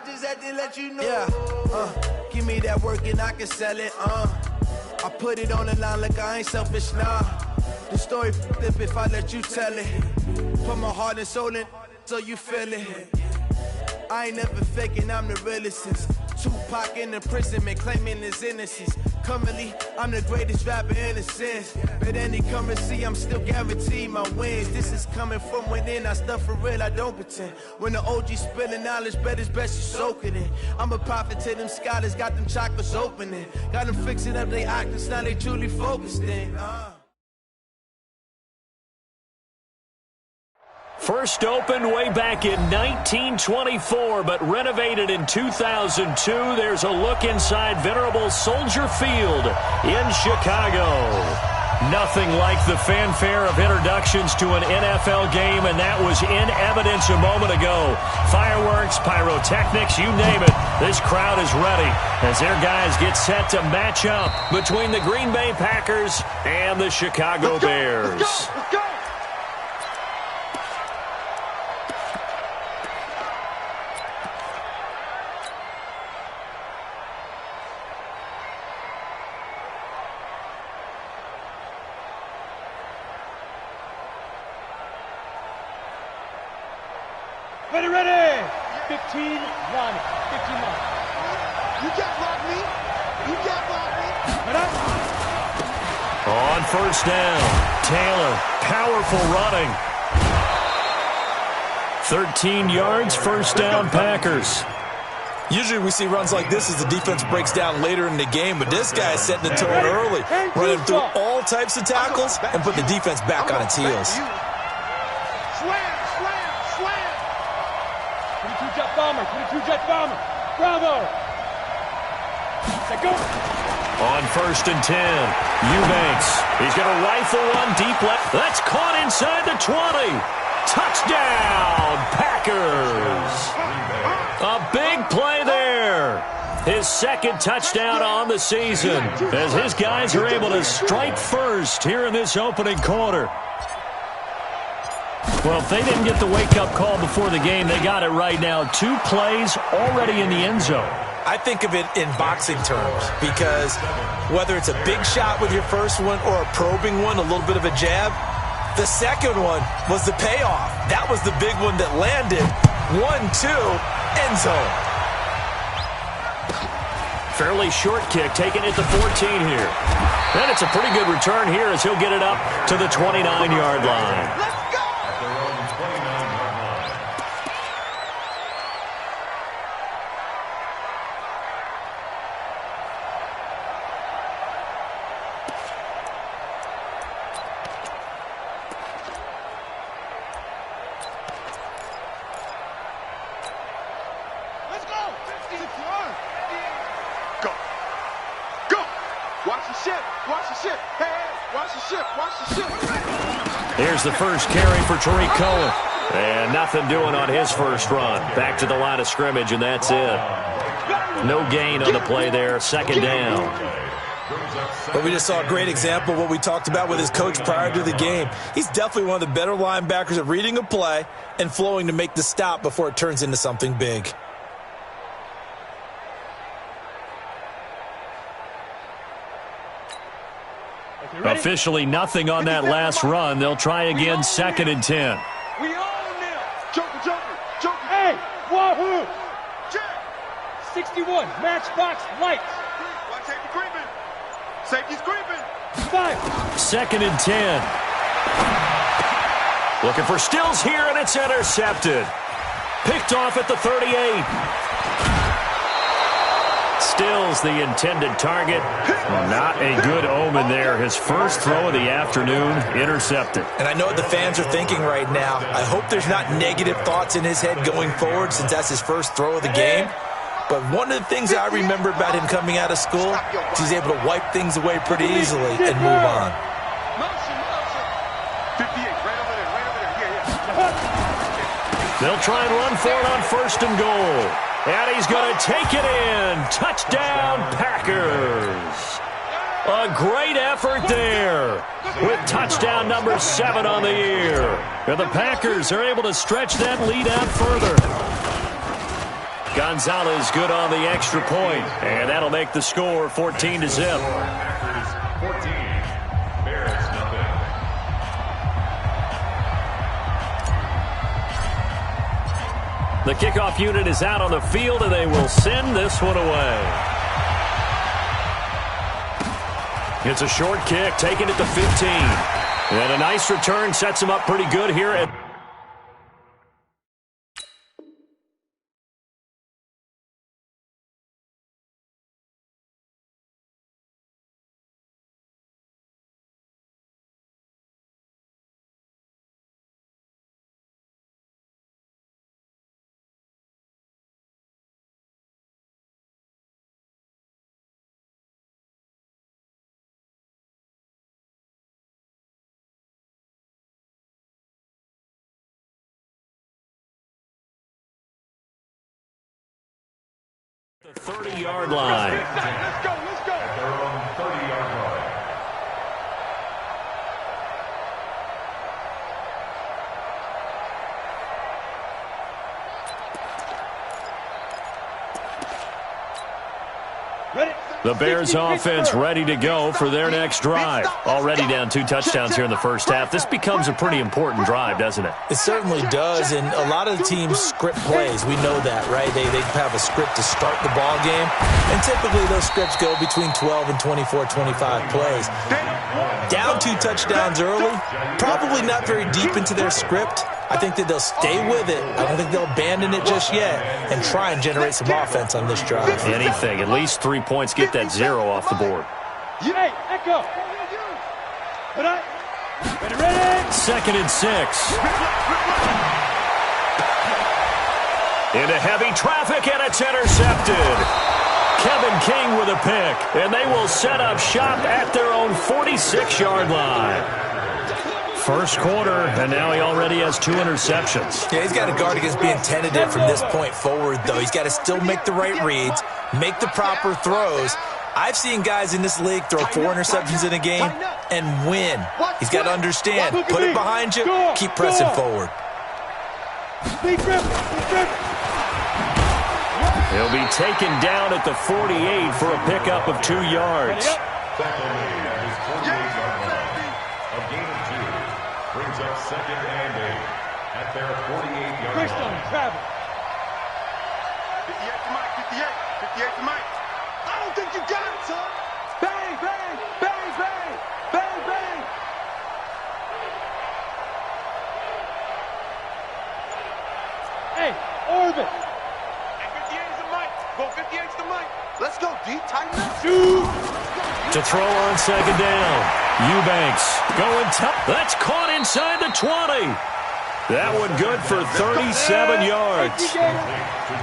just had to let you know. Yeah, give me that work and I can sell it. I put it on the line like I ain't selfish, nah. The story flip if I let you tell it. Put my heart and soul in so you feel it. I ain't never faking, I'm the realest since Tupac in the imprisonment, claiming his innocence. Currently, I'm the greatest rapper in a sense. But any currency, I'm still guaranteed my wins. This is coming from within, I stuff for real, I don't pretend. When the OG spilling knowledge, bet it's best you soak it in. I'm a prophet to them scholars, got them chakras opening. Got them fixing up they actors, now they truly focused in. First opened way back in 1924, but renovated in 2002. There's a look inside venerable Soldier Field in Chicago. Nothing like the fanfare of introductions to an NFL game, and that was in evidence a moment ago. Fireworks, pyrotechnics, you name it. This crowd is ready as their guys get set to match up between the Green Bay Packers and the Chicago Bears. Let's go! Ready! 15 line. 15 line. You can't block me. You can't block me. On first down, Taylor, powerful running. 13 yards, first down, Packers. Usually we see runs like this as the defense breaks down later in the game, but this guy is setting the tone early, running through all types of tackles and putting the defense back on its heels. Slam! 22-jet bomber. Bravo. Set go. On first and 10, Eubanks. He's going to rifle one deep left. That's caught inside the 20. Touchdown, Packers. A big play there. His second touchdown on the season as his guys are able to strike first here in this opening quarter. Well, if they didn't get the wake-up call before the game, they got it right now. 2 plays already in the end zone. I think of it in boxing terms because whether it's a big shot with your first one or a probing one, a little bit of a jab, the second one was the payoff. That was the big one that landed. 1-2, end zone. Fairly short kick, taking it to 14 here. And it's a pretty good return here as he'll get it up to the 29-yard line. Let's go! Here's the first carry for Tariq Cohen. And nothing doing on his first run. Back to the line of scrimmage, and that's it. No gain on the play there. Second down. But we just saw a great example of what we talked about with his coach prior to the game. He's definitely one of the better linebackers at reading a play and flowing to make the stop before it turns into something big. Officially nothing on that last run. They'll try again, second and 10. We all kneel. Joker. Hey, wahoo! 61, matchbox lights. Watch safety creeping. Safety's creeping. 5. Second and 10. Looking for Stills here, and it's intercepted. Picked off at the 38. Stills the intended target. Not a good omen there. His first throw of the afternoon intercepted. And I know what the fans are thinking right now. I hope there's not negative thoughts in his head going forward since that's his first throw of the game. But one of the things I remember about him coming out of school is he's able to wipe things away pretty easily and move on. Motion. 58, right over there. Yeah. They'll try and run for it on first and goal. And he's going to take it in. Touchdown, Packers. A great effort there with touchdown number 7 on the year. And the Packers are able to stretch that lead out further. Gonzalez good on the extra point, and that'll make the score 14-0. 14. Bears nothing. The kickoff unit is out on the field, and they will send this one away. It's a short kick, taking it to 15. And a nice return sets him up pretty good here at the 30-yard line. Let's go, let's go. At their own 30-yard line. Ready? The Bears offense ready to go for their next drive. Already down 2 touchdowns here in the first half. This becomes a pretty important drive, doesn't it? It certainly does, and a lot of the teams script plays. We know that, right? They have a script to start the ball game, and typically those scripts go between 12 and 24, 25 plays. Down 2 touchdowns early, probably not very deep into their script. I think that they'll stay with it. I don't think they'll abandon it just yet and try and generate some offense on this drive. Anything. At least 3 points. Get that 0 off the board. Hey, Echo. Ready? 2nd and 6. Into heavy traffic, and it's intercepted. Kevin King with a pick, and they will set up shop at their own 46-yard line. First quarter, and now he already has 2 interceptions. Yeah, he's got to guard against being tentative from this point forward, though. He's got to still make the right reads, make the proper throws. I've seen guys in this league throw 4 interceptions in a game and win. He's got to understand, put it behind you, keep pressing forward. He'll be taken down at the 48 for a pickup of 2 yards. Tackle made at his 48-yard line. A gain of 2 brings up 2nd and 8 at their 48-yard Christian line. Travis. 58 to Mike, 58. 58 to Mike. I don't think you got it, son. Bang, bang, bang, bang, bang, bang. Hey, Orbit. 58 is to Mike. Go 58 to Mike. Let's go, D. Tighten up. Shoot. To throw on 2nd down. Eubanks going tough. That's caught inside the 20. That one good for 37 yards.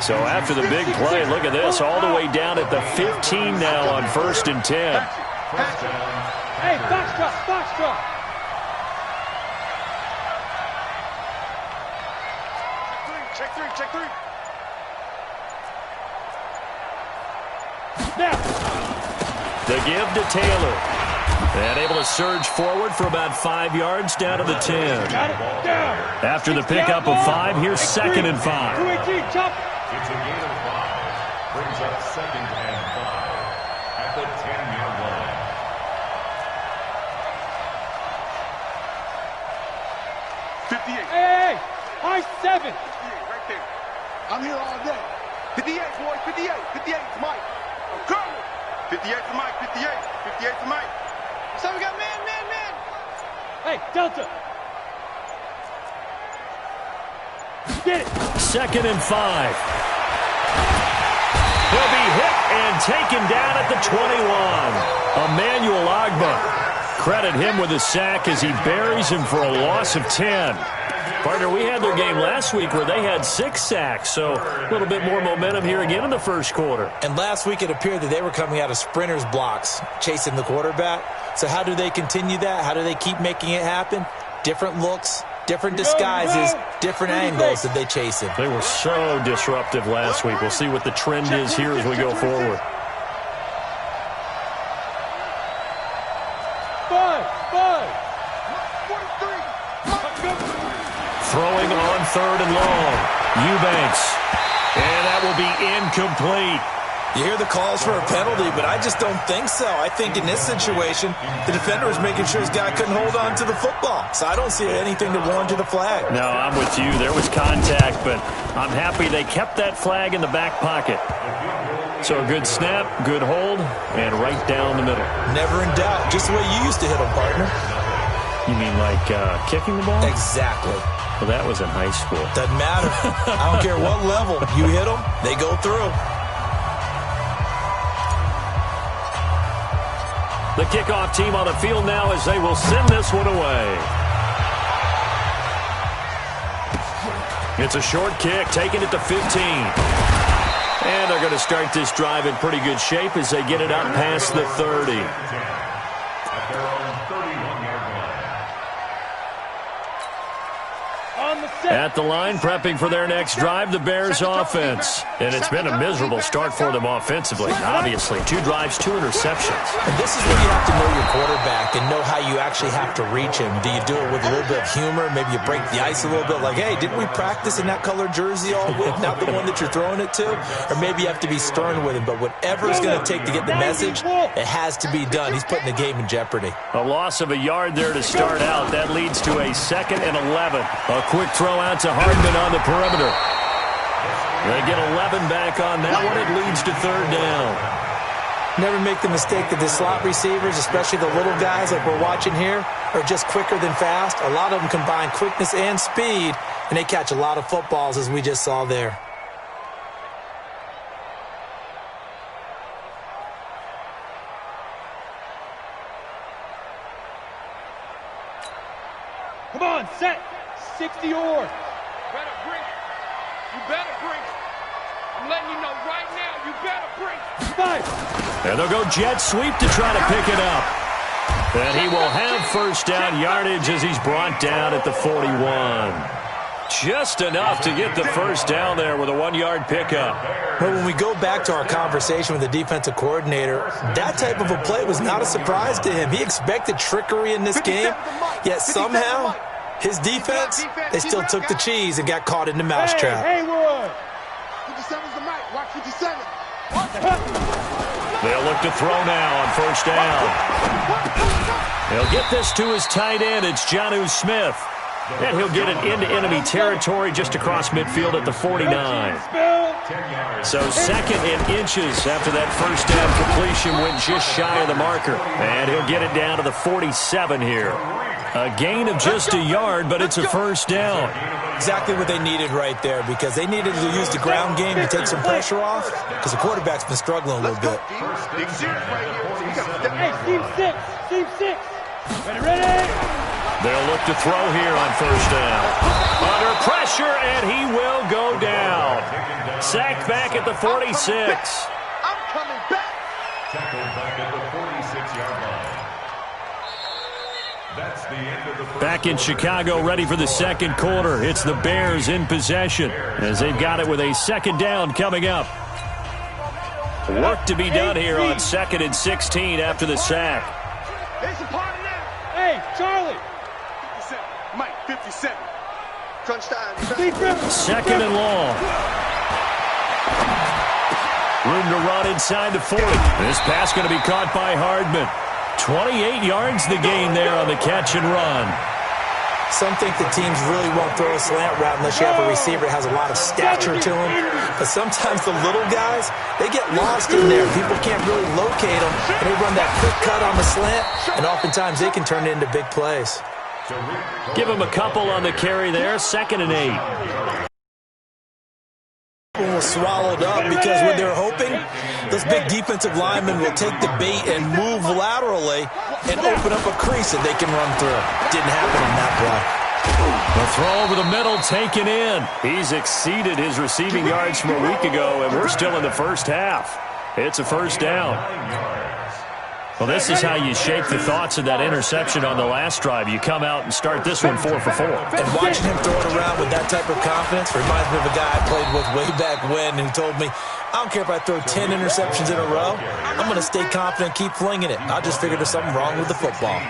So after the big play, look at this, all the way down at the 15 now on 1st and 10. Hey, Foxtrot, Foxtrot. Check three, check three. Now. The give to Taylor. And able to surge forward for about 5 yards down to the 10. Got it. Down. After the pickup of 5, here's 2nd and 5. 218, chop. It's a gain of 5. Brings up 2nd and 5 at the 10-yard line. 58. Hey, high 7. 58, right there. I'm here all day. 58, boys, 58. 58 to Mike. I'm coming. 58 to Mike, 58. 58 to Mike. So we got man. Hey, Delta. Get it. 2nd and 5. He'll be hit and taken down at the 21. Emmanuel Agba. Credit him with a sack as he buries him for a loss of 10. Partner, we had their game last week where they had 6 sacks, so a little bit more momentum here again in the first quarter. And last week it appeared that they were coming out of sprinters blocks, chasing the quarterback. So how do they continue that? How do they keep making it happen? Different looks, different disguises, different angles that they chase him. They were so disruptive last week. We'll see what the trend is here as we go forward. 5. Throwing on 3rd and long. Eubanks. And that will be incomplete. You hear the calls for a penalty, but I just don't think so. I think in this situation, the defender was making sure his guy couldn't hold on to the football. So I don't see anything to warrant the flag. No, I'm with you. There was contact, but I'm happy they kept that flag in the back pocket. So a good snap, good hold, and right down the middle. Never in doubt. Just the way you used to hit them, partner. You mean like kicking the ball? Exactly. Well, that was in high school. Doesn't matter. I don't care what level. You hit them, they go through. The kickoff team on the field now as they will send this one away. It's a short kick, taking it to 15. And they're going to start this drive in pretty good shape as they get it out past the 30. At their own 31-yard line. At the line, prepping for their next drive, the Bears offense. And it's been a miserable start for them offensively. Obviously, 2 drives, 2 interceptions. And this is where you have to know your quarterback and know how you actually have to reach him. Do you do it with a little bit of humor? Maybe you break the ice a little bit like, hey, didn't we practice in that colored jersey all week? Not the one that you're throwing it to? Or maybe you have to be stern with him. But whatever it's going to take to get the message, it has to be done. He's putting the game in jeopardy. A loss of a yard there to start out. That leads to a 2nd and 11. A quick throw out to Hardman on the perimeter. They get 11 back on that one. It leads to 3rd down. Never make the mistake that the slot receivers, especially the little guys like we're watching here, are just quicker than fast. A lot of them combine quickness and speed, and they catch a lot of footballs, as we just saw there. Come on, set. 60 or. Better bring it. You better bring it. I'm letting you know right now, you better bring it. 5. And they'll go jet sweep to try to pick it up. And he will have 1st down yardage as he's brought down at the 41. Just enough to get the 1st down there with a 1-yard pickup. But when we go back to our conversation with the defensive coordinator, that type of a play was not a surprise to him. He expected trickery in this game, yet somehow his defense, they still took the cheese and got caught in the mousetrap. Hey, Haywood. 57's the mic. Watch 57. They'll look to throw now on 1st down. He'll get this to his tight end. It's Jonnu Smith. And he'll get it into enemy territory just across midfield at the 49. So 2nd and inches after that 1st down completion went just shy of the marker. And he'll get it down to the 47 here. A gain of just a yard, but it's a 1st down. Exactly what they needed right there, because they needed to use the ground game to take some pressure off, because the quarterback's been struggling a little bit. Hey, team 6. Team 6. Ready. They'll look to throw here on 1st down. Under pressure, and he will go down. Sacked back at the 46. I'm coming back. Tackled back at the 46-yard line. That's the end of the first Back in Chicago, ready for the 2nd quarter. It's the Bears in possession as they've got it with a 2nd down coming up. Work to be done here on 2nd and 16 after the sack. There's a party now. Hey, Charlie. 57. Mike, 57. Crunch time. 2nd and long. Room to run inside the 40. This pass going to be caught by Hardman. 28 yards the gain there on the catch and run. Some think the teams really won't throw a slant route unless you have a receiver that has a lot of stature to him. But sometimes the little guys, they get lost in there. People can't really locate them. And they run that quick cut on the slant, and oftentimes they can turn it into big plays. Give him a couple on the carry there. 2nd and 8. Was swallowed up because when they're hoping, those big defensive linemen will take the bait and move laterally and open up a crease that they can run through. Didn't happen on that play. The throw over the middle taken in. He's exceeded his receiving yards from a week ago, and we're still in the 1st half. It's a 1st down. Well, this is how you shape the thoughts of that interception on the last drive. You come out and start this one 4 for 4. And watching him throw it around with that type of confidence reminds me of a guy I played with way back when who told me, I don't care if I throw 10 interceptions in a row. I'm going to stay confident and keep flinging it. I just figured there's something wrong with the football.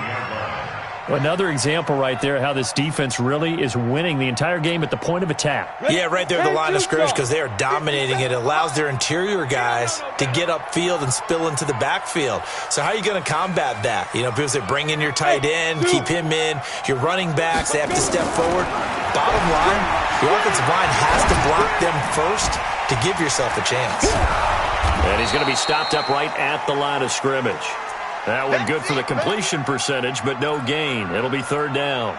Another example right there how this defense really is winning the entire game at the point of attack. Yeah, right there at the line of scrimmage because they are dominating it. It allows their interior guys to get upfield and spill into the backfield. So how are you going to combat that? You know, people say bring in your tight end, keep him in. Your running backs, they have to step forward. Bottom line, your offensive line has to block them first to give yourself a chance. And he's going to be stopped up right at the line of scrimmage. That one good for the completion percentage, but no gain. It'll be third down.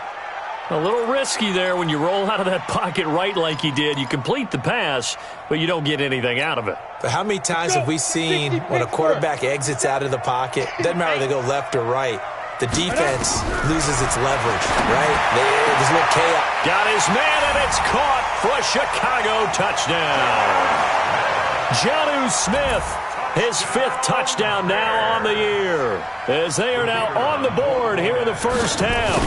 A little risky there when you roll out of that pocket right like he did. You complete the pass, but you don't get anything out of it. But how many times have we seen when a quarterback exits out of the pocket, doesn't matter whether they go left or right, the defense loses its leverage, right? There's a little chaos. Got his man, and it's caught for a Chicago touchdown. Jonnu Smith, his 5th touchdown now on the year, as they are now on the board here in the first half.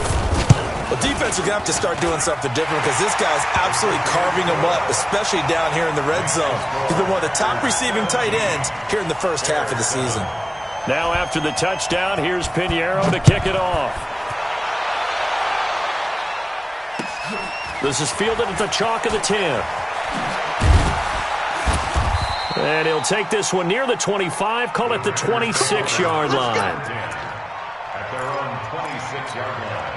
Well, defense are going to have to start doing something different because this guy's absolutely carving them up, especially down here in the red zone. He's been one of the top receiving tight ends here in the first half of the season. Now after the touchdown, here's Pinheiro to kick it off. This is fielded at the chalk of the 10. And he'll take this one near the 25, call it the 26-yard line. At their own 26-yard line.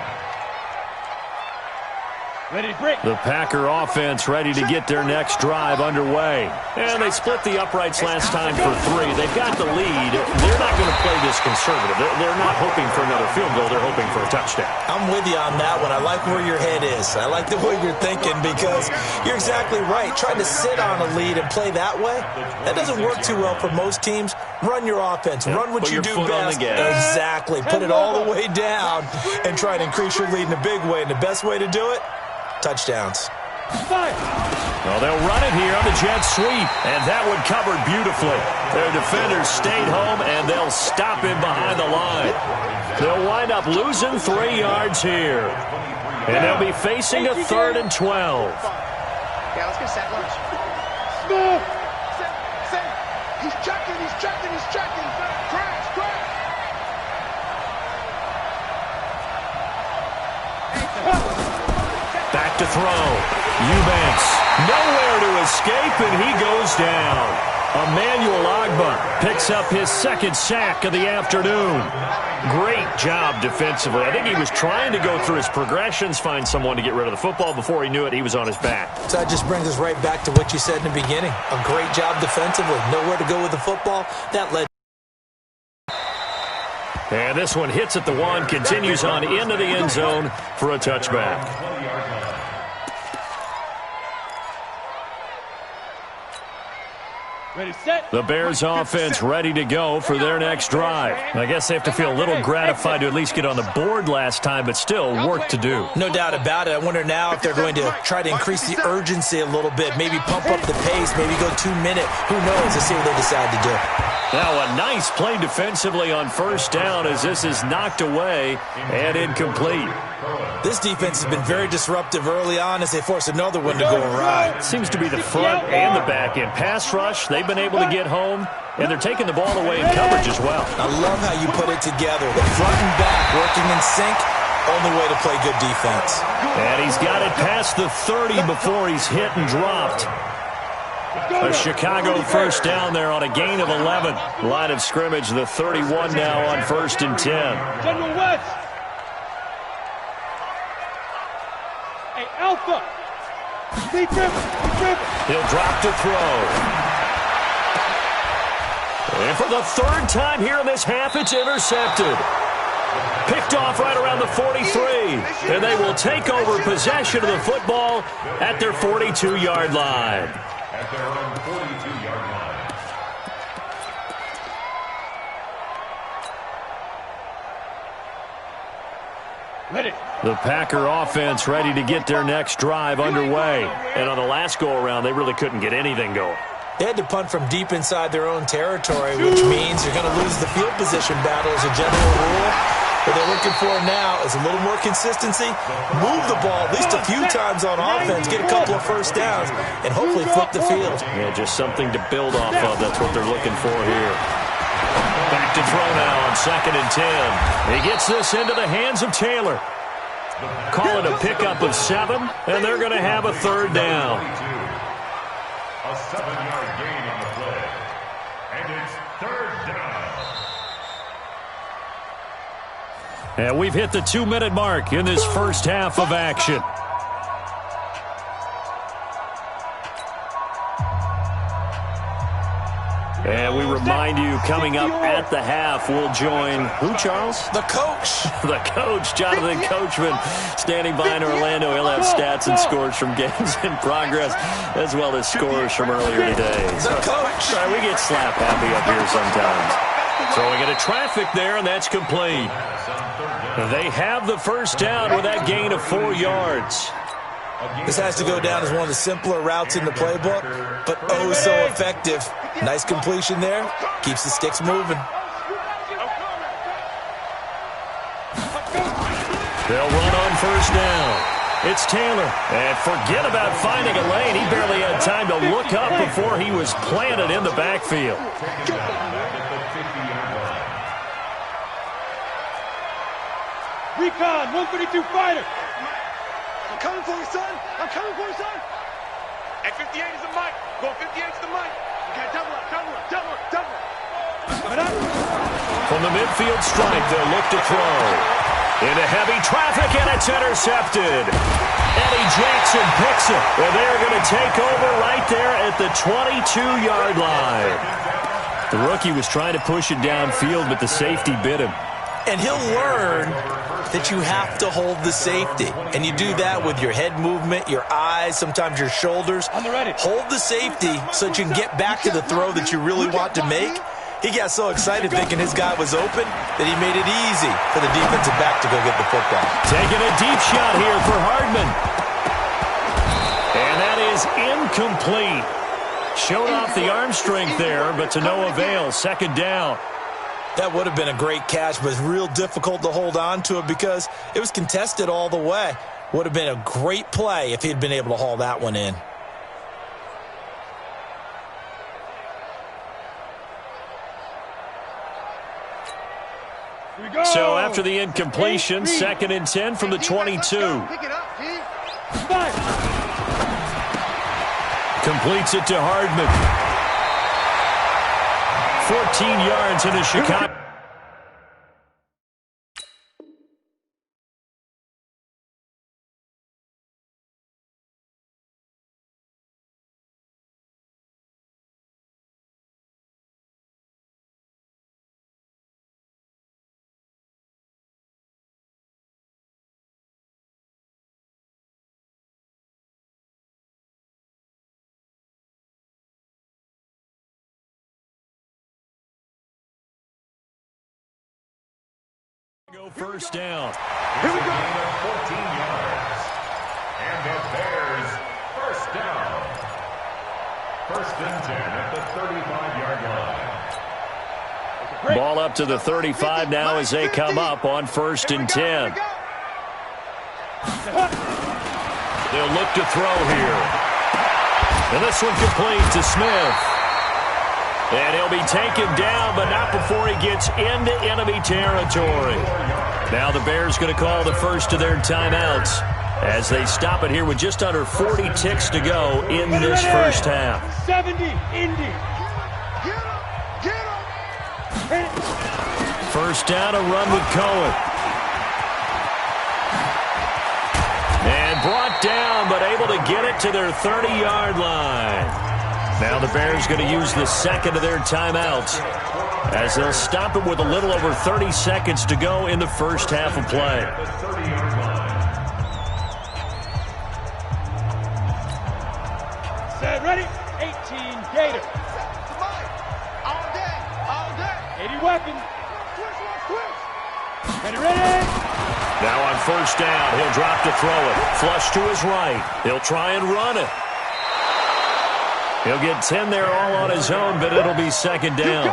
Ready to break. The Packer offense ready to get their next drive underway. And they split the uprights last time for 3. They've got the lead. They're not going to play this conservative. They're not hoping for another field goal. They're hoping for a touchdown. I'm with you on that one. I like where your head is. I like the way you're thinking because you're exactly right. Trying to sit on a lead and play that way, that doesn't work too well for most teams. Run your offense. Run what you do best. Exactly. Put it all the way down and try to increase your lead in a big way. And the best way to do it, touchdowns. Well, they'll run it here on the jet sweep, and that one covered beautifully. Their defenders stayed home, and they'll stop him behind the line. They'll wind up losing 3 yards here, and they'll be facing a 3rd and 12. Yeah, let's get set lunch. Set. He's checking. Crash. Back to throw. Eubanks nowhere to escape, and he goes down. Emmanuel Ogbah picks up his 2nd sack of the afternoon. Great job defensively. I think he was trying to go through his progressions, find someone to get rid of the football. Before he knew it, he was on his back. So that just brings us right back to what you said in the beginning. A great job defensively. Nowhere to go with the football. That led. And this one hits at the 1, continues on into the end zone for a touchback. Ready, set. The Bears offense ready to go for their next drive. I guess they have to feel a little gratified to at least get on the board last time, but still work to do. No doubt about it. I wonder now if they're going to try to increase the urgency a little bit, maybe pump up the pace, maybe go 2-minute. Who knows? Let's see what they decide to do. Now a nice play defensively on first down as this is knocked away and incomplete. This defense has been very disruptive early on as they force another one to go awry. Seems to be the front and the back end. Pass rush, they've been able to get home, and they're taking the ball away in coverage as well. I love how you put it together. The front and back working in sync, only way to play good defense. And he's got it past the 30 before he's hit and dropped. A Chicago first down there on a gain of 11. Line of scrimmage, the 31 now on 1st and 10. General West. Hey, Alpha. Deep dribble. He'll drop to throw. And for the 3rd time here in this half, it's intercepted. Picked off right around the 43. And they will take over possession of the football at their 42-yard line. At their own 42-yard line. Ready. The Packer offense ready to get their next drive underway. And on the last go-around, they really couldn't get anything going. They had to punt from deep inside their own territory, which means you're going to lose the field position battle as a general rule. What they're looking for now is a little more consistency, move the ball at least a few times on offense, get a couple of first downs, and hopefully flip the field. Yeah, just something to build off of. That's what they're looking for here. Back to throw now on 2nd and 10. He gets this into the hands of Taylor. Call it a pickup of 7, and they're going to have a 3rd down. A 7-yard gain on the play. And it's 3rd down. And we've hit the 2-minute mark in this first half of action. And we remind you, coming up at the half, we'll join who, Charles? The coach. The coach, Jonathan Coachman, standing by in Orlando. He'll have stats and scores from games in progress, as well as scores from earlier today. The coach. Sorry, we get slap happy up here sometimes. Throwing into traffic there, and that's complete. They have the first down with that gain of 4 yards. This has to go down as one of the simpler routes in the playbook, but oh so effective. Nice completion there. Keeps the sticks moving. They'll run on first down. It's Taylor. And forget about finding a lane. He barely had time to look up before he was planted in the backfield. Recon, 132 fighter. I'm coming for you, son. I'm coming for you, son. At 58 is the mic. Go 58 is the mic. Okay, double up, double up, double up, double up. From the midfield stripe, they'll look to throw. Into heavy traffic, and it's intercepted. Eddie Jackson picks it. And they're going to take over right there at the 22-yard line. The rookie was trying to push it downfield, but the safety bit him. And he'll learn that you have to hold the safety. And you do that with your head movement, your eyes, sometimes your shoulders. Hold the safety so that you can get back to the throw that you really want to make. He got so excited thinking his guy was open that he made it easy for the defensive back to go get the football. Taking a deep shot here for Hardman. And that is incomplete. Showed off the arm strength there, but to no avail. 2nd down. That would have been a great catch, but it's real difficult to hold on to it because it was contested all the way. Would have been a great play if he'd been able to haul that one in. So after the incompletion, 2nd and 10 from the 22. Completes it to Hardman. 14 yards into Chicago. Go first down. Here we go. 14 yards. And the Bears first down. 1st and 10 at the 35-yard line. Ball up to the 35 now as they come up on 1st and 10. They'll look to throw here. And this one complete to Smith. And he'll be taken down, but not before he gets into enemy territory. Now the Bears going to call the first of their timeouts as they stop it here with just under 40 ticks to go in this first half. 70, Indy. First down, a run with Cohen. And brought down, but able to get it to their 30-yard line. Now the Bears going to use the second of their timeouts as they'll stop it with a little over 30 seconds to go in the first half of play. Set, ready? 18, Gator. All day, all day. 80 weapons. Ready? Now on first down, he'll drop to throw it. Flush to his right. He'll try and run it. He'll get 10 there all on his own, but it'll be 2nd down.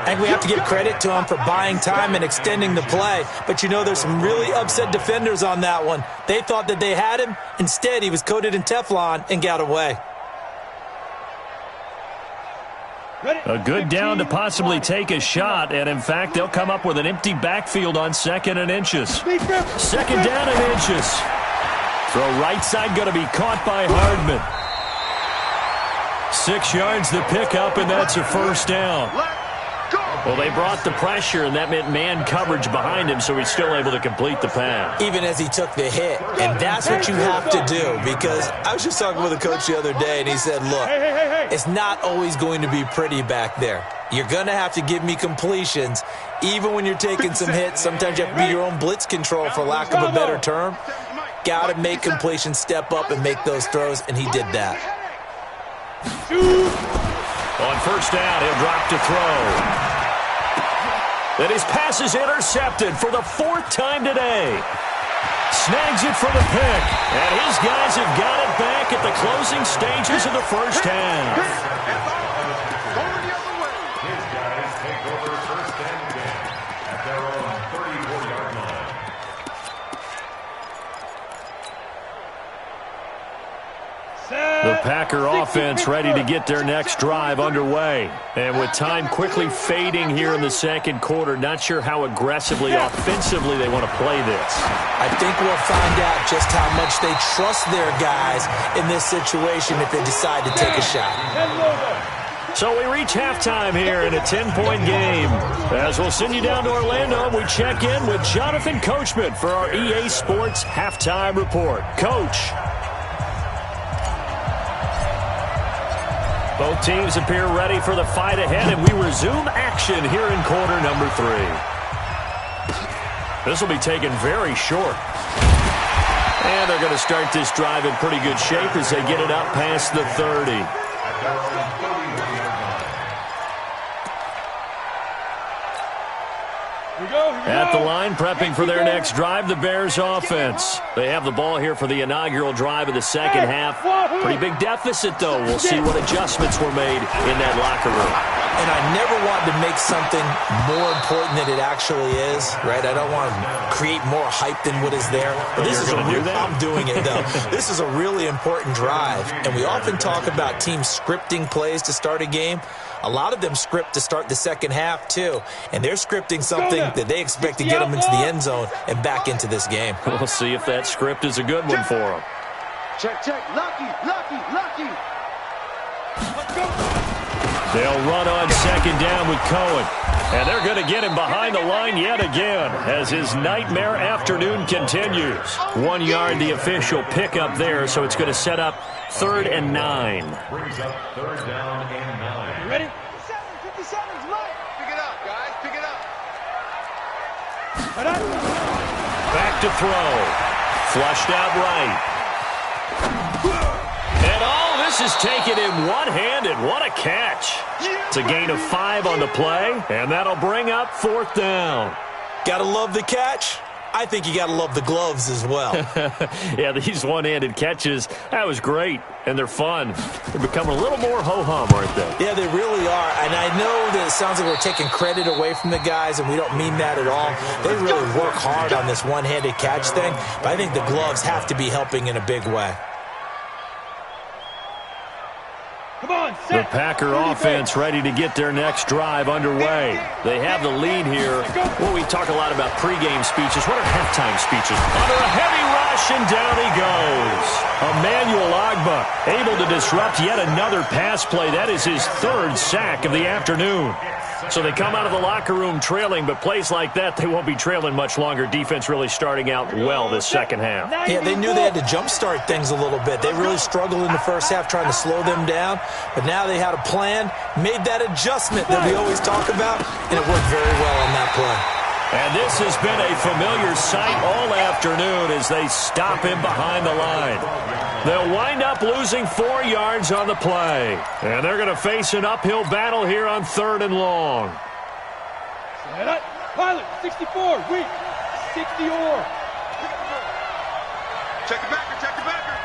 And we have to give credit to him for buying time and extending the play. But you know, there's some really upset defenders on that one. They thought that they had him. Instead, he was coated in Teflon and got away. A good down to possibly take a shot, and in fact, they'll come up with an empty backfield on 2nd and inches. 2nd down and inches. Throw right side going to be caught by Hardman. 6 yards the pickup, and that's a 1st down. Well, they brought the pressure, and that meant man coverage behind him, so he's still able to complete the pass. Even as he took the hit, and that's what you have to do, because I was just talking with a coach the other day, and he said, look, it's not always going to be pretty back there. You're going to have to give me completions, even when you're taking some hits. Sometimes you have to be your own blitz control, for lack of a better term. Got to make completions, step up, and make those throws, and he did that. On 1st down, he'll drop to throw. And his pass is intercepted for the 4th time today. Snags it for the pick. And his guys have got it back at the closing stages of the 1st half. His guys take over 1st and 10 at their own 34-yard line. The Packer offense ready to get their next drive underway. And with time quickly fading here in the 2nd quarter, not sure how aggressively, offensively they want to play this. I think we'll find out just how much they trust their guys in this situation if they decide to take a shot. So we reach halftime here in a 10-point game. As we'll send you down to Orlando, we check in with Jonathan Coachman for our EA Sports Halftime Report. Coach. Both teams appear ready for the fight ahead, and we resume action here in quarter number 3. This will be taken very short. And they're going to start this drive in pretty good shape as they get it up past the 30. At the line, prepping for their next drive, the Bears offense. They have the ball here for the inaugural drive of the 2nd half. Pretty big deficit, though. We'll see what adjustments were made in that locker room. And I never want to make something more important than it actually is, right? I don't want to create more hype than what is there. But this is I'm doing it, though. This is a really important drive. And we often talk about teams scripting plays to start a game. A lot of them script to start the 2nd half, too. And they're scripting something that they expect to get them into the end zone and back into this game. We'll see if that script is a good one for them. Check, check. Lucky, lucky, lucky. Let's go. They'll run on 2nd down with Cohen. And they're going to get him behind the line yet again as his nightmare afternoon continues. 1 yard, the official pickup there, so it's going to set up 3rd and 9. Brings up 3rd down and 9. You ready? 57's Mike. Pick it up, guys. Pick it up. Back to throw. Flushed out right. And all this is taken in one-handed. What a catch. It's a gain of 5 on the play, and that'll bring up 4th down. Gotta love the catch. I think you gotta love the gloves as well. Yeah, these one-handed catches, that was great, and they're fun. They're becoming a little more ho-hum, aren't they? Yeah, they really are, and I know that it sounds like we're taking credit away from the guys, and we don't mean that at all. They really work hard on this one-handed catch thing, but I think the gloves have to be helping in a big way. The Packer offense ready to get their next drive underway. They have the lead here. Well, we talk a lot about pregame speeches. What are halftime speeches? Under a heavy rush, and down he goes. Emmanuel Ogbah able to disrupt yet another pass play. That is his 3rd sack of the afternoon. So they come out of the locker room trailing, but plays like that, they won't be trailing much longer. Defense really starting out well this 2nd half. Yeah, they knew they had to jumpstart things a little bit. They really struggled in the 1st half trying to slow them down, but now they had a plan, made that adjustment that we always talk about, and it worked very well on that play. And this has been a familiar sight all afternoon as they stop him behind the line. They'll wind up losing 4 yards on the play. And they're going to face an uphill battle here on 3rd and long. Pilot, 64, weak, 60-or. Check the backer, check the backer.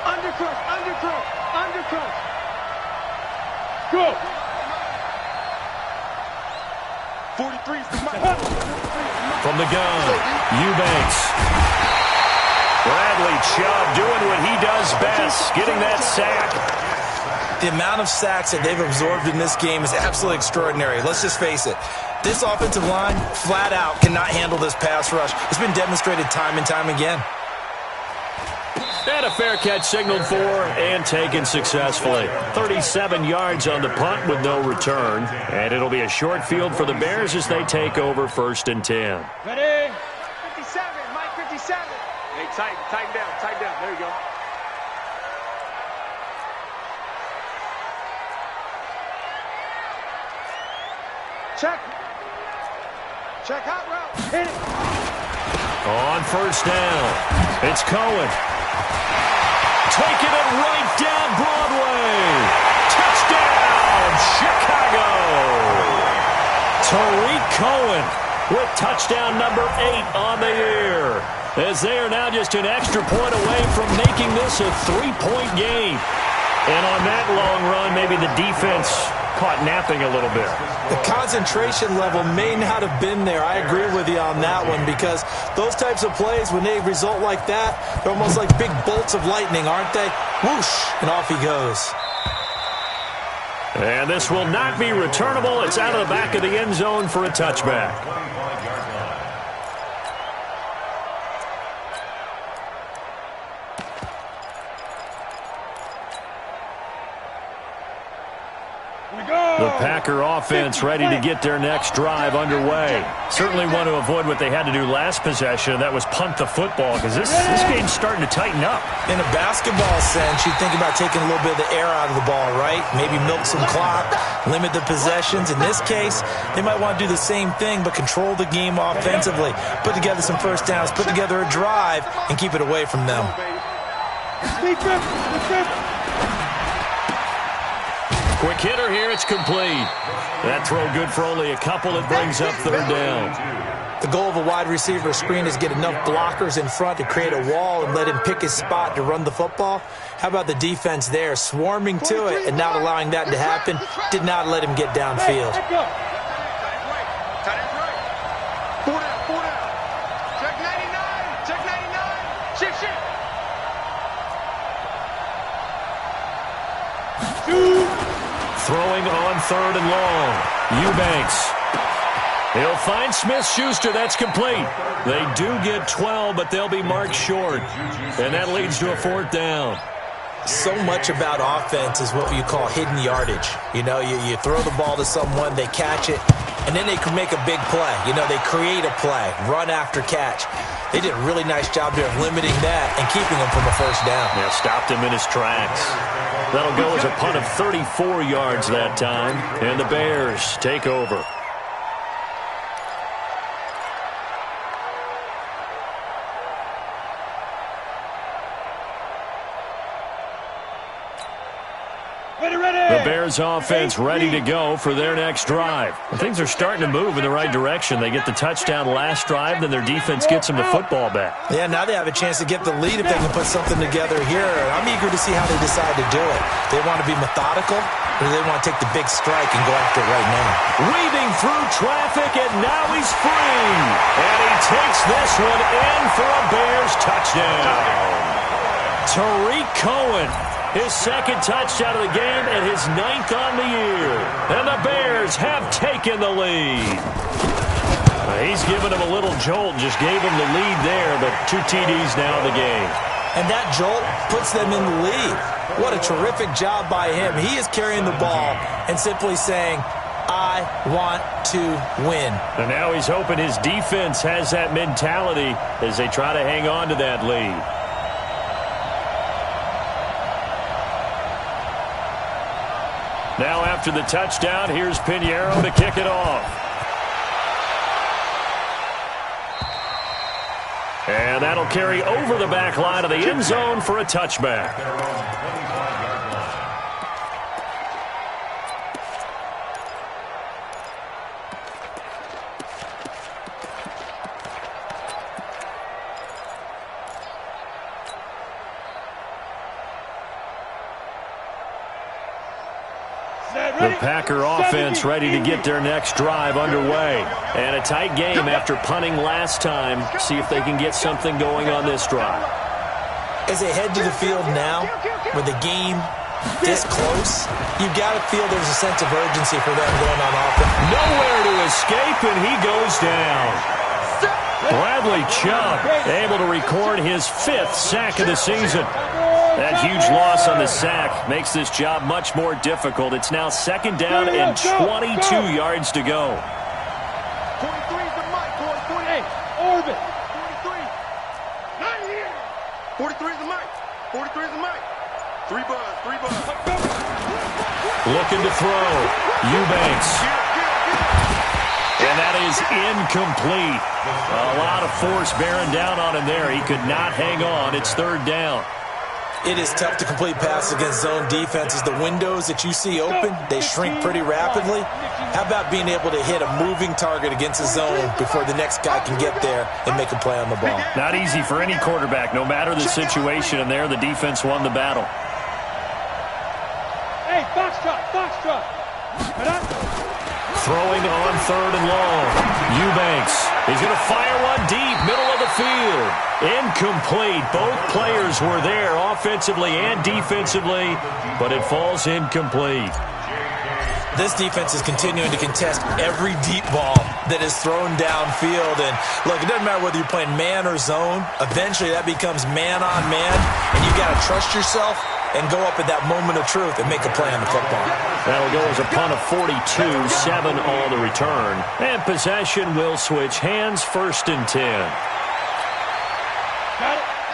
Undercut, undercut, undercut. Go. 43's the Mike. From the gun, Eubanks. Bradley Chubb doing what he does best, getting that sack. The amount of sacks that they've absorbed in this game is absolutely extraordinary. Let's just face it. This offensive line, flat out, cannot handle this pass rush. It's been demonstrated time and time again. And a fair catch signaled for and taken successfully. 37 yards on the punt with no return. And it'll be a short field for the Bears as they take over 1st and 10. Ready? 57, Mike, 57. Hey, tighten down. There you go. Check out route. Hit it. On 1st down, it's Cohen. Taking it right down Broadway. Touchdown, Chicago. Tariq Cohen with touchdown number 8 on the year. As they are now just an extra point away from making this a 3-point game. And on that long run, maybe the defense caught napping a little bit. The concentration level may not have been there. I agree with you on that one, because those types of plays, when they result like that, they're almost like big bolts of lightning, aren't they? Whoosh, and off he goes. And this will not be returnable. It's out of the back of the end zone for a touchback. The Packer offense ready to get their next drive underway. Certainly want to avoid what they had to do last possession. That was punt the football, because this game's starting to tighten up. In a basketball sense, you think about taking a little bit of the air out of the ball, right? Maybe milk some clock, limit the possessions. In this case, they might want to do the same thing, but control the game offensively. Put together some first downs, put together a drive, and keep it away from them. Quick hitter here, it's complete. That throw good for only a couple. It brings up 3rd down. The goal of a wide receiver screen is get enough blockers in front to create a wall and let him pick his spot to run the football. How about the defense there, swarming to it and not allowing that to happen? Did not let him get downfield. Tight end right. 4 down. Check 99. Shift. Throwing on 3rd and long. Eubanks. He'll find Smith-Schuster. That's complete. They do get 12, but they'll be marked short. And that leads to a 4th down. So much about offense is what you call hidden yardage. You know, you throw the ball to someone, they catch it, and then they can make a big play. You know, they create a play, run after catch. They did a really nice job there of limiting that and keeping him from a 1st down. Yeah, stopped him in his tracks. That'll go as a punt of 34 yards that time, and the Bears take over. The Bears offense ready to go for their next drive. Things are starting to move in the right direction. They get the touchdown last drive, then their defense gets them the football back. Yeah, now they have a chance to get the lead if they can put something together here. I'm eager to see how they decide to do it. They want to be methodical, or do they want to take the big strike and go after it right now? Weaving through traffic, and now he's free. And he takes this one in for a Bears touchdown. Tariq Cohen. His 2nd touchdown of the game and his 9th on the year. And the Bears have taken the lead. He's given him a little jolt, just gave him the lead there, but 2 TDs now in the game. And that jolt puts them in the lead. What a terrific job by him. He is carrying the ball and simply saying, I want to win. And now he's hoping his defense has that mentality as they try to hang on to that lead. Now after the touchdown, here's Pinheiro to kick it off. And that'll carry over the back line of the end zone for a touchback. The Packer offense ready to get their next drive underway. And a tight game after punting last time. See if they can get something going on this drive. As they head to the field now, with the game this close, you got to feel there's a sense of urgency for them going on offense. Nowhere to escape, and he goes down. Bradley Chubb able to record his 5th sack of the season. That huge loss on the sack makes this job much more difficult. It's now 2nd down and 22 yards to go. 43 is the mic, boys. 48. Orbit. 43. Not here. 43 is the mic. 43 is the mic. 3 buzz. 3 buzz. Looking to throw. Eubanks. And that is incomplete. A lot of force bearing down on him there. He could not hang on. It's 3rd down. It is tough to complete passes against zone defenses. The windows that you see open, they shrink pretty rapidly. How about being able to hit a moving target against a zone before the next guy can get there and make a play on the ball? Not easy for any quarterback, no matter the situation, and there the defense won the battle. Hey, box truck. Throwing on 3rd and long. Eubanks. He's going to fire one deep, middle of the field. Incomplete. Both players were there offensively and defensively, but it falls incomplete. This defense is continuing to contest every deep ball that is thrown downfield. And, look, it doesn't matter whether you're playing man or zone. Eventually, that becomes man-on-man, and you got to trust yourself and go up at that moment of truth and make a play on the football. That'll go as a punt of 42, 7 on the return. And possession will switch hands, 1st and 10.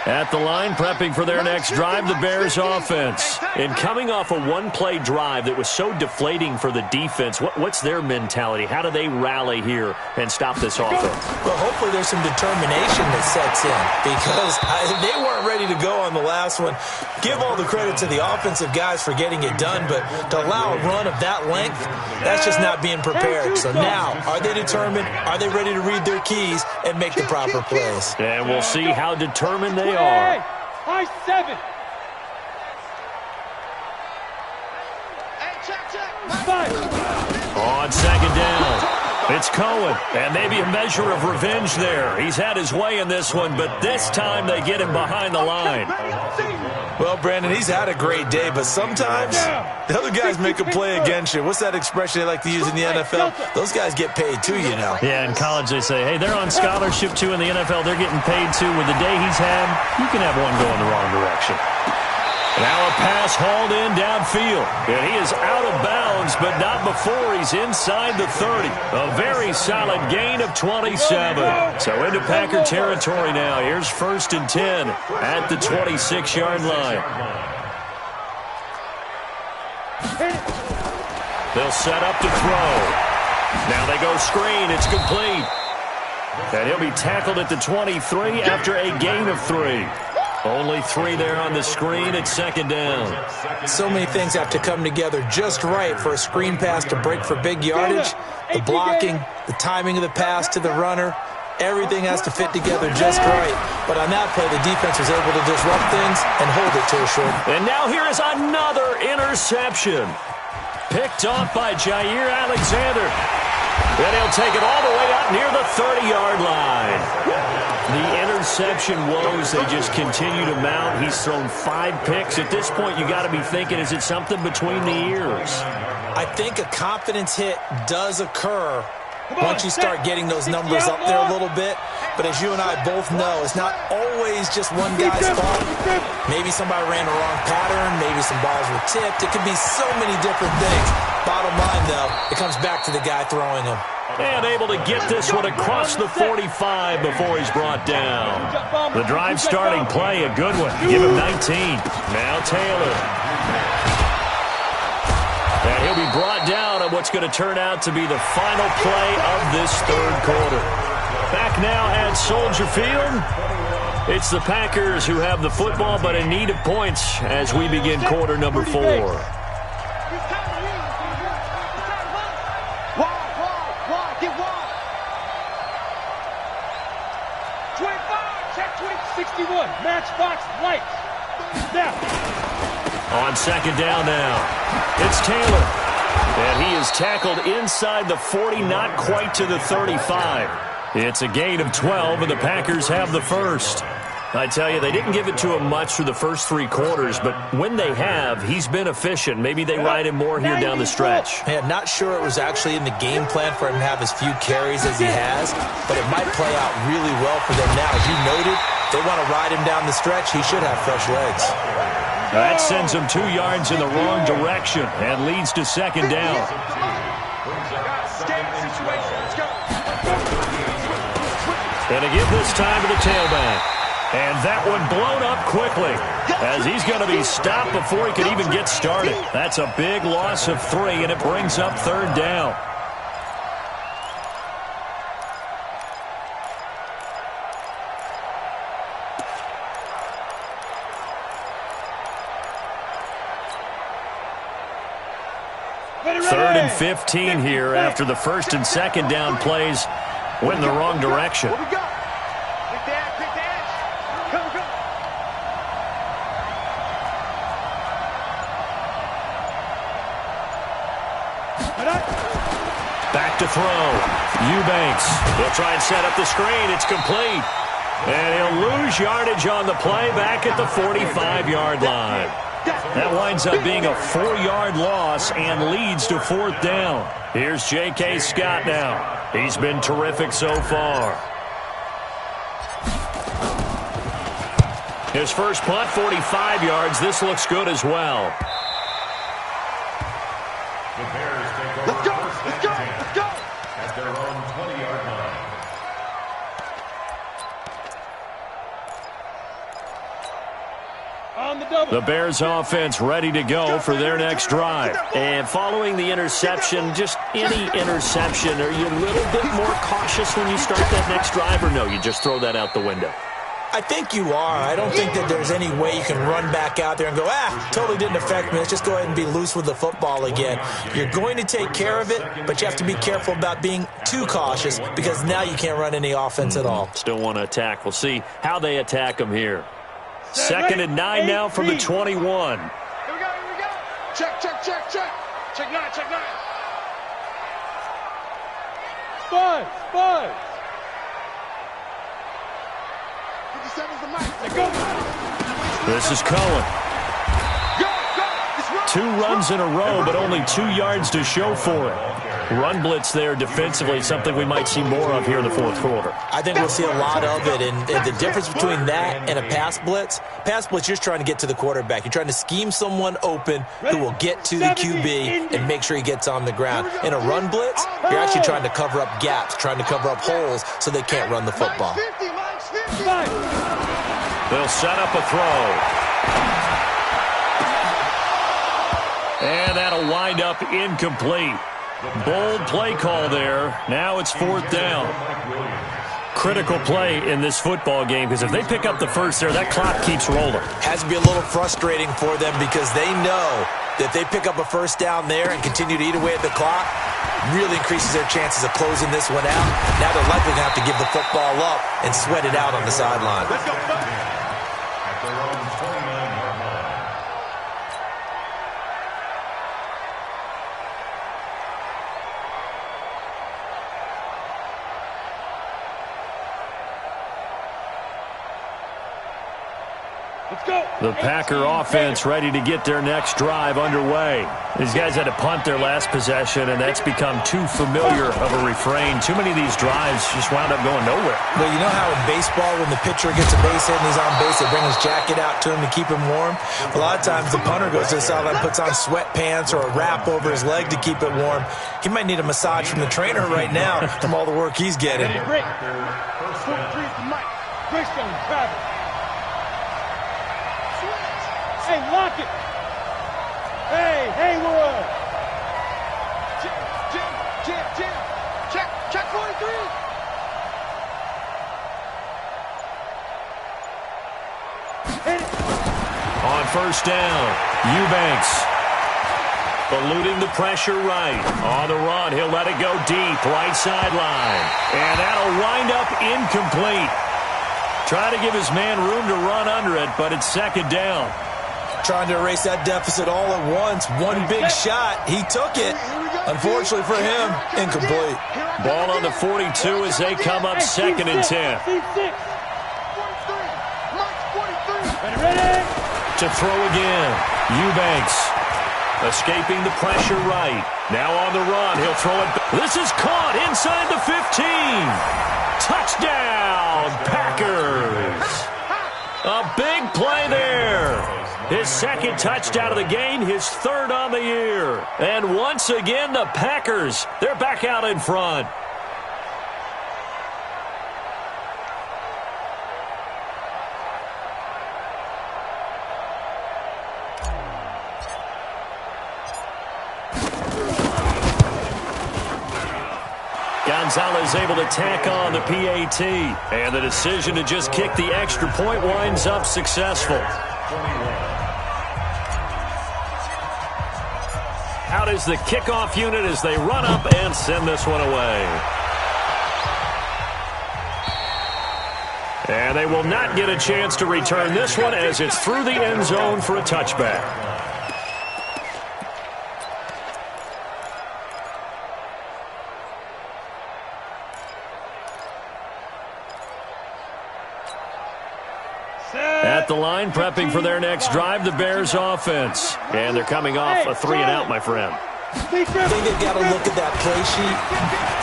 At the line, prepping for their next drive, the Bears offense. And coming off a one-play drive that was so deflating for the defense, what's their mentality? How do they rally here and stop this offense? Well, hopefully there's some determination that sets in because they weren't ready to go on the last one. Give all the credit to the offensive guys for getting it done, but to allow a run of that length, that's just not being prepared. So now, are they determined? Are they ready to read their keys and make the proper plays? And we'll see how determined they are. High 7. On 2nd down, it's Cohen, and maybe a measure of revenge there. He's had his way in this one, but this time they get him behind the line. Well, Brandon, he's had a great day, but sometimes the other guys make a play against you. What's that expression they like to use in the NFL? Those guys get paid too, you know. Yeah, in college they say, hey, they're on scholarship too. In the NFL, they're getting paid too. With the day he's had, you can have one going the wrong direction. Now a pass hauled in downfield. And he is out of bounds, but not before he's inside the 30. A very solid gain of 27. So into Packer territory now. Here's 1st and 10 at the 26-yard line. They'll set up to throw. Now they go screen. It's complete. And he'll be tackled at the 23 after a gain of 3. Only 3 there on the screen at 2nd down. So many things have to come together just right for a screen pass to break for big yardage. The blocking, the timing of the pass to the runner, everything has to fit together just right. But on that play, the defense was able to disrupt things and hold it to a short. And now here is another interception. Picked off by Jair Alexander. And he'll take it all the way up near the 30-yard line. The interception woes, they just continue to mount. He's thrown 5 picks. At this point, you got to be thinking, is it something between the ears? I think a confidence hit does occur once you start getting those numbers up there a little bit. But as you and I both know, it's not always just one guy's fault. Maybe somebody ran a wrong pattern. Maybe some balls were tipped. It could be so many different things. Bottom line, though, it comes back to the guy throwing them. And able to get this one across the 45 before he's brought down. The drive starting play, a good one. Give him 19. Now Taylor. And he'll be brought down on what's going to turn out to be the final play of this 3rd quarter. Back now at Soldier Field. It's the Packers who have the football, but in need of points as we begin quarter number 4. Get wide. 25, check 61, matchbox lights. Down. On 2nd down now, it's Taylor. And he is tackled inside the 40, not quite to the 35. It's a gain of 12, and the Packers have the first. I tell you, they didn't give it to him much through the first 3 quarters, but when they have, he's been efficient. Maybe they ride him more here down the stretch. Yeah, not sure it was actually in the game plan for him to have as few carries as he has, but it might play out really well for them now. As you noted, they want to ride him down the stretch. He should have fresh legs. That sends him 2 yards in the wrong direction and leads to second down. And to give this time to the tailback. And that one blown up quickly as he's going to be stopped before he can even get started. That's a big loss of 3, and it brings up third down. Third and 15 here after the first and second down plays went in the wrong direction. Back to throw. Eubanks. He'll try and set up the screen. It's complete. And he'll lose yardage on the play back at the 45-yard line. That winds up being a 4-yard loss and leads to fourth down. Here's J.K. Scott now. He's been terrific so far. His first punt, 45 yards. This looks good as well. The Bears take over first and 10 at their own 20-yard line. The Bears offense ready to go for their next drive. And following the interception, just any interception, are you a little bit more cautious when you start that next drive, or no, you just throw that out the window? I think you are. I don't think that there's any way you can run back out there and go, totally didn't affect me. Let's just go ahead and be loose with the football again. You're going to take care of it, but you have to be careful about being too cautious because now you can't run any offense at all. Still want to attack. We'll see how they attack them here. Second and 9 now from the 21. Here we go, here we go. Check, check, check, check. Check 9, check 9. Spud, Spud. 57's the mic. Go. This is Cohen. Go, go. It's run. 2 runs in a row, but only 2 yards to show for it. Run blitz there defensively, something we might see more of here in the fourth quarter. I think we'll see a lot of it, and the difference between that and a pass blitz, you're just trying to get to the quarterback. You're trying to scheme someone open who will get to the QB and make sure he gets on the ground. In a run blitz, you're actually trying to cover up gaps, trying to cover up holes so they can't run the football. They'll set up a throw. And that'll wind up incomplete. Bold play call there. Now it's fourth down. Critical play in this football game because if they pick up the first there, that clock keeps rolling. Has to be a little frustrating for them because they know that they pick up a first down there and continue to eat away at the clock, really increases their chances of closing this one out. Now they're likely going to have to give the football up and sweat it out on the sideline. At their own 29-yard line. Let's go. The Packer offense ready to get their next drive underway. These guys had to punt their last possession, and that's become too familiar of a refrain. Too many of these drives just wound up going nowhere. Well, you know how in baseball, when the pitcher gets a base hit and he's on base, they bring his jacket out to him to keep him warm? A lot of times the punter goes to the sideline, puts on sweatpants or a wrap over his leg to keep it warm. He might need a massage from the trainer right now from all the work he's getting. Rick. 43's the mic. Rick's going to travel. Hey, lock it. Hey, Haywood. Jim. Check 43. On first down, Eubanks eluding the pressure right. On the run, he'll let it go deep, right sideline. And that'll wind up incomplete. Trying to give his man room to run under it, but it's second down. Trying to erase that deficit all at once. One big shot. He took it. Unfortunately for him, incomplete. Ball on the 42 as they come up second and 10. Ready? To throw again. Eubanks escaping the pressure right. Now on the run. He'll throw it. This is caught inside the 15. Touchdown, Packers. A big play there. His second touchdown of the game, his third on the year. And once again, the Packers, they're back out in front. Gonzalez able to tack on the PAT. And the decision to just kick the extra point winds up successful. Out is the kickoff unit as they run up and send this one away. And they will not get a chance to return this one as it's through the end zone for a touchback. At the line, prepping for their next drive, the Bears offense. And they're coming off a 3-and-out, my friend. I think they've got to look at that play sheet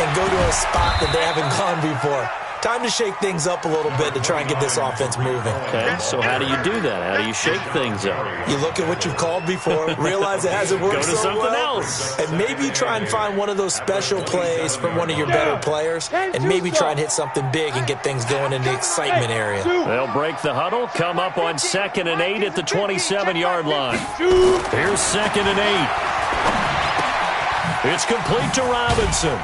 and go to a spot that they haven't gone before. Time to shake things up a little bit to try and get this offense moving. Okay, so how do you do that? How do you shake things up? You look at what you've called before, realize it hasn't worked so well. Go to something else. And maybe you try and find one of those special plays from one of your better players, and maybe try and hit something big and get things going in the excitement area. They'll break the huddle, come up on 2nd and 8 at the 27-yard line. Here's 2nd and 8. It's complete to Robinson.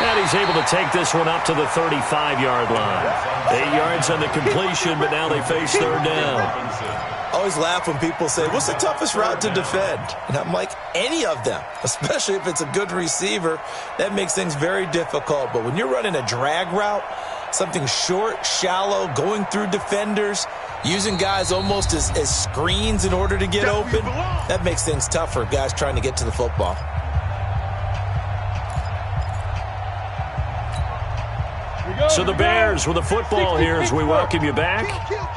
And he's able to take this one up to the 35-yard line. 8 yards on the completion, but now they face 3rd down. I always laugh when people say, what's the toughest route to defend? And I'm like, any of them, especially if it's a good receiver. That makes things very difficult. But when you're running a drag route, something short, shallow, going through defenders, using guys almost as screens in order to get open, that makes things tough for guys trying to get to the football. So the Bears with the football here as we welcome you back.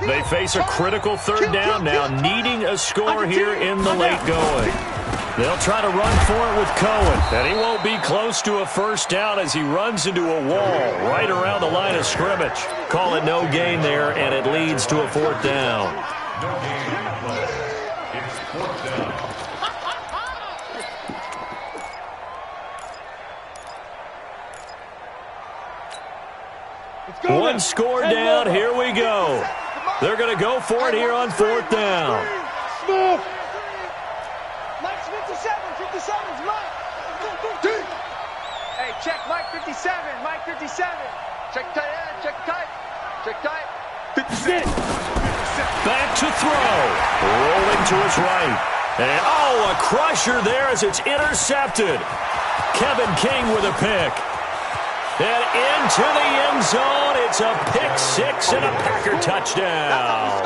They face a critical 3rd down now, needing a score here in the late going. They'll try to run for it with Cohen, and he won't be close to a 1st down as he runs into a wall right around the line of scrimmage. Call it no gain there, and it leads to a 4th down. No gain on the play. It's 4th down. One score down. Here we go. They're going to go for it here on 4th down. Smooth. Mike's 57's Mike. Hey, check Mike 57. Mike 57. Check tight end. Check tight. Check tight. 56. Back to throw. Rolling to his right. And, a crusher there as it's intercepted. Kevin King with a pick. And into the end zone, it's a pick 6 and a Packer touchdown.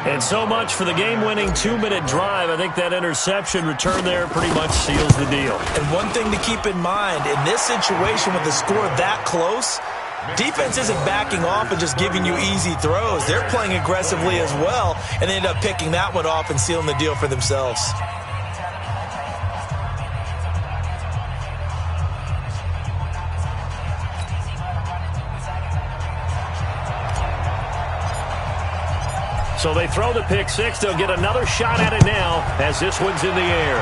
And so much for the game-winning 2-minute drive. I think that interception return there pretty much seals the deal. And one thing to keep in mind, in this situation with the score that close, defense isn't backing off and just giving you easy throws. They're playing aggressively as well, and they end up picking that one off and sealing the deal for themselves. So they throw the pick 6. They'll get another shot at it now as this one's in the air.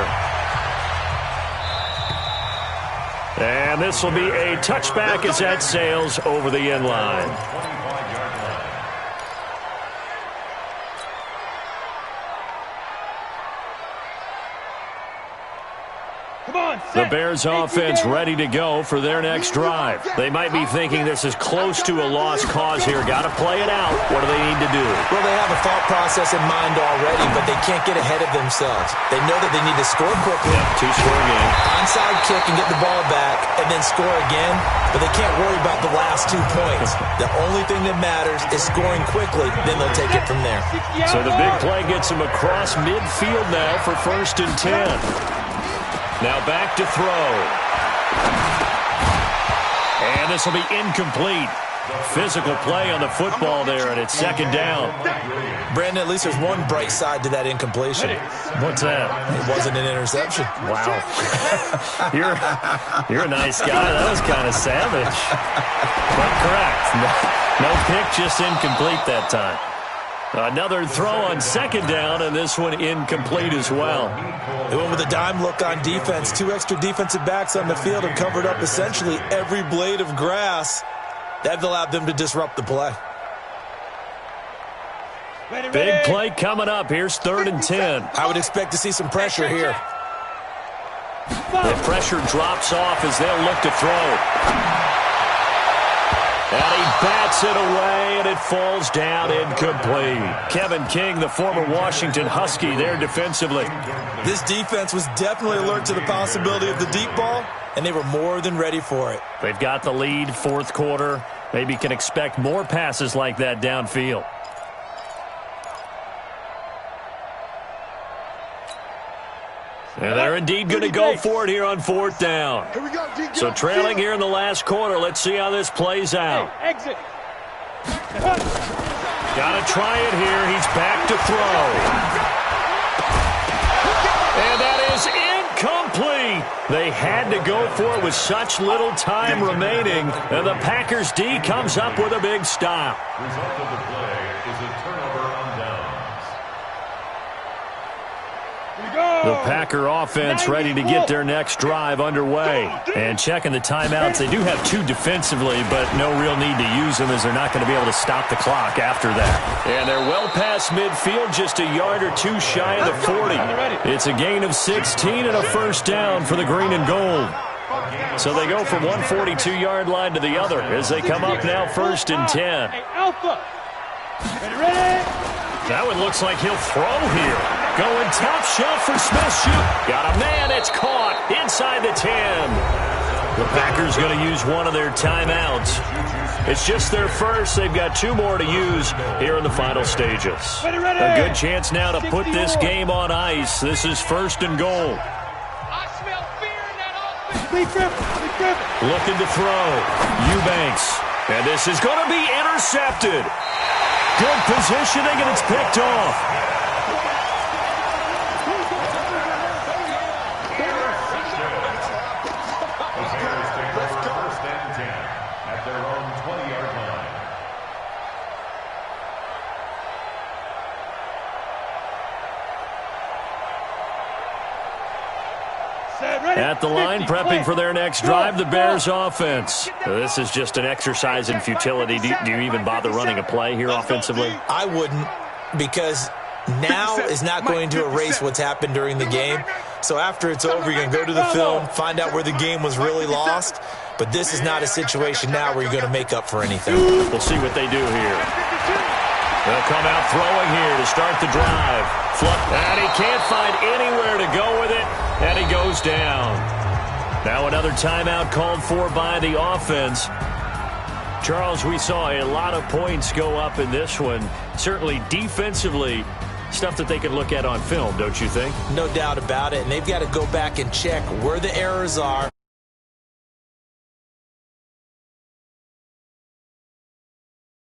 And this will be a touchback as that sails over the end line. The Bears offense ready to go for their next drive. They might be thinking this is close to a lost cause here. Got to play it out. What do they need to do? Well, they have a thought process in mind already, but they can't get ahead of themselves. They know that they need to score quickly. Yep, 2-score game. Onside kick and get the ball back and then score again, but they can't worry about the last 2 points. The only thing that matters is scoring quickly, then they'll take it from there. So the big play gets him across midfield now for 1st and 10. Now back to throw. And this will be incomplete. Physical play on the football there, and it's second down. Brandon, at least there's one bright side to that incompletion. What's that? It wasn't an interception. Wow. You're a nice guy. That was kind of savage. But correct. No pick, just incomplete that time. Another throw on second down, and this one incomplete as well. They went with a dime look on defense. 2 extra defensive backs on the field and covered up essentially every blade of grass. That allowed them to disrupt the play. Big play coming up. Here's 3rd and 10. I would expect to see some pressure here. The pressure drops off as they'll look to throw. And he bats it away, and it falls down incomplete. Kevin King, the former Washington Husky, there defensively. This defense was definitely alert to the possibility of the deep ball, and they were more than ready for it. They've got the lead, 4th quarter. Maybe can expect more passes like that downfield. And they're indeed going to go for it here on 4th down. So trailing here in the last quarter. Let's see how this plays out. Exit. Got to try it here. He's back to throw. And that is incomplete. They had to go for it with such little time remaining. And the Packers D comes up with a big stop. Result of the play is a turnover on downs. The Packer offense ready to get their next drive underway. And checking the timeouts, they do have 2 defensively, but no real need to use them as they're not going to be able to stop the clock after that. And they're well past midfield, just a yard or 2 shy of the 40. It's a gain of 16 and a first down for the green and gold. So they go from one 42-yard line to the other as they come up now 1st and 10. Hey, Alpha. Ready? That one looks like he'll throw here. Going top shelf for Smith. Shoot. Got a man. It's caught inside the 10. The Packers going to use one of their timeouts. It's just their first. They've got 2 more to use here in the final stages. A good chance now to put this game on ice. This is 1st and goal. I smell fear in that offense. Looking to throw. Eubanks. And this is going to be intercepted. Good positioning, and it's picked off. At the line, prepping for their next drive, the Bears offense. This is just an exercise in futility. Do you even bother running a play here offensively? I wouldn't, because now is not going to erase what's happened during the game. So after it's over, you're going to go to the film, find out where the game was really lost. But this is not a situation now where you're going to make up for anything. We'll see what they do here. They'll come out throwing here to start the drive. And he can't find anywhere to go with it, and he goes down. Now another timeout called for by the offense. Charles, we saw a lot of points go up in this one. Certainly defensively, stuff that they can look at on film, don't you think? No doubt about it, and they've got to go back and check where the errors are.